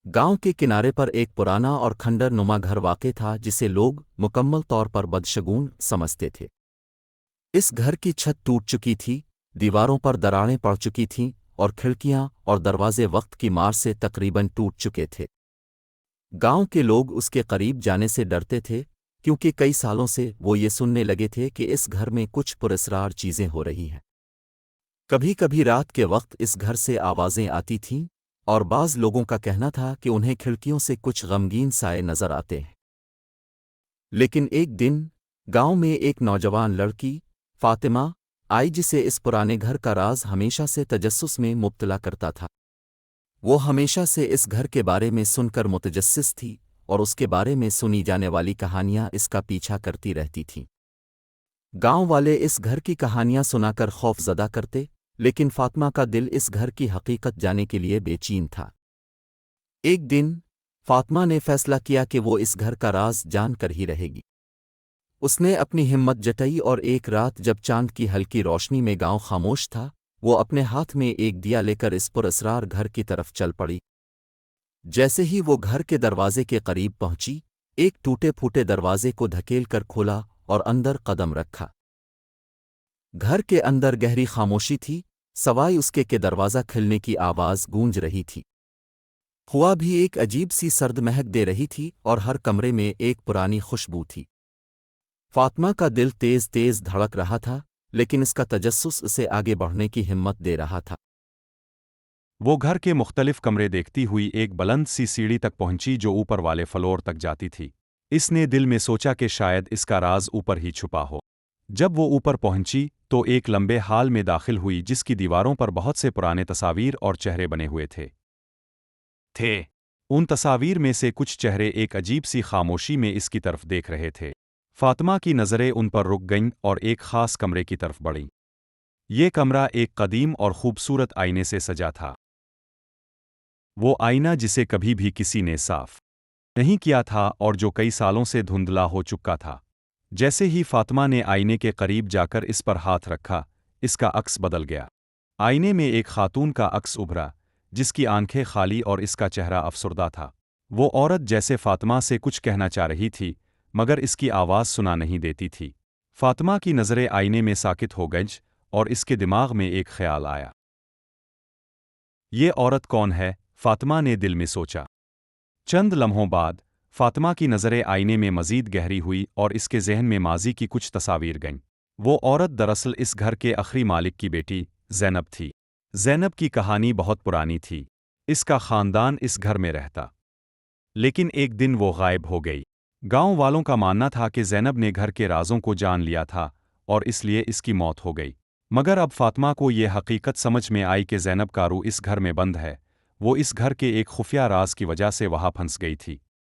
गांव के किनारे पर एक पुराना और खंडर नुमा घर वाक़ था जिसे लोग मुकम्मल तौर पर बदशगून समझते थे। इस घर की छत टूट चुकी थी, दीवारों पर दरारें पड़ चुकी थीं और खिड़कियां और दरवाजे वक्त की मार से तकरीबन टूट चुके थे। गांव के लोग उसके करीब जाने से डरते थे क्योंकि कई सालों से वो ये सुनने लगे थे कि इस घर में कुछ पुरस्रार चीज़ें हो रही हैं। कभी कभी रात के वक्त इस घर से आवाज़ें आती थीं और बाज़ लोगों का कहना था कि उन्हें खिड़कियों से कुछ गमगीन साए नज़र आते हैं। लेकिन एक दिन गांव में एक नौजवान लड़की फातिमा आई जिसे इस पुराने घर का राज हमेशा से तजस्सुस में मुब्तला करता था। वो हमेशा से इस घर के बारे में सुनकर मुतजस्सिस थी और उसके बारे में सुनी जाने वाली कहानियां इसका पीछा करती रहती थीं। गांव वाले इस घर की कहानियां सुनाकर खौफजदा करते, लेकिन फातिमा का दिल इस घर की हकीकत जाने के लिए बेचैन था। एक दिन फातिमा ने फैसला किया कि वो इस घर का राज जान कर ही रहेगी। उसने अपनी हिम्मत जताई और एक रात जब चांद की हल्की रोशनी में गांव खामोश था, वो अपने हाथ में एक दिया लेकर इस पुरअसरार घर की तरफ चल पड़ी। जैसे ही वो घर के दरवाजे के करीब पहुंची, एक टूटे फूटे दरवाजे को धकेल कर खोला और अंदर कदम रखा। घर के अंदर गहरी खामोशी थी, सवाई उसके के दरवाज़ा खिलने की आवाज़ गूंज रही थी। हवा भी एक अजीब सी सर्द महक दे रही थी और हर कमरे में एक पुरानी खुशबू थी। फातिमा का दिल तेज तेज धड़क रहा था, लेकिन इसका तजस्सुस उसे आगे बढ़ने की हिम्मत दे रहा था। वो घर के मुख्तलिफ कमरे देखती हुई एक बुलंद सी सीढ़ी तक पहुंची जो ऊपर वाले फ्लोर तक जाती थी। इसने दिल में सोचा कि शायद इसका राज ऊपर ही छुपा हो। जब वो ऊपर पहुंची तो एक लंबे हाल में दाखिल हुई जिसकी दीवारों पर बहुत से पुराने तस्वीर और चेहरे बने हुए थे। उन तस्वीर में से कुछ चेहरे एक अजीब सी खामोशी में इसकी तरफ देख रहे थे। फातिमा की नज़रें उन पर रुक गईं और एक ख़ास कमरे की तरफ बढ़ीं। ये कमरा एक कदीम और खूबसूरत आईने से सजा था। वो आईना जिसे कभी भी किसी ने साफ नहीं किया था और जो कई सालों से धुंधला हो चुका था। जैसे ही फातिमा ने आईने के करीब जाकर इस पर हाथ रखा, इसका अक्स बदल गया। आईने में एक खातून का अक्स उभरा, जिसकी आंखें खाली और इसका चेहरा अफसुर्दा था। वो औरत जैसे फातिमा से कुछ कहना चाह रही थी, मगर इसकी आवाज़ सुना नहीं देती थी। फातिमा की नज़रें आईने में साकित हो गईं और इसके दिमाग में एक ख्याल आया। ये औरत कौन है? फातिमा ने दिल में सोचा। चंद लम्हों बाद फातिमा की नज़रें आईने में मज़ीद गहरी हुई और इसके जहन में माजी की कुछ तस्वीर गईं। वो औरत दरअसल इस घर के आखिरी मालिक की बेटी ज़ैनब थी। ज़ैनब की कहानी बहुत पुरानी थी। इसका ख़ानदान इस घर में रहता, लेकिन एक दिन वो गायब हो गई। गांव वालों का मानना था कि ज़ैनब ने घर के राज़ों को जान लिया था और इसलिए इसकी मौत हो गई। मगर अब फातिमा को ये हकीकत समझ में आई कि ज़ैनब का रूह इस घर में बंद है। वो इस घर के एक खुफिया राज की वजह से वहाँ फंस गई थी।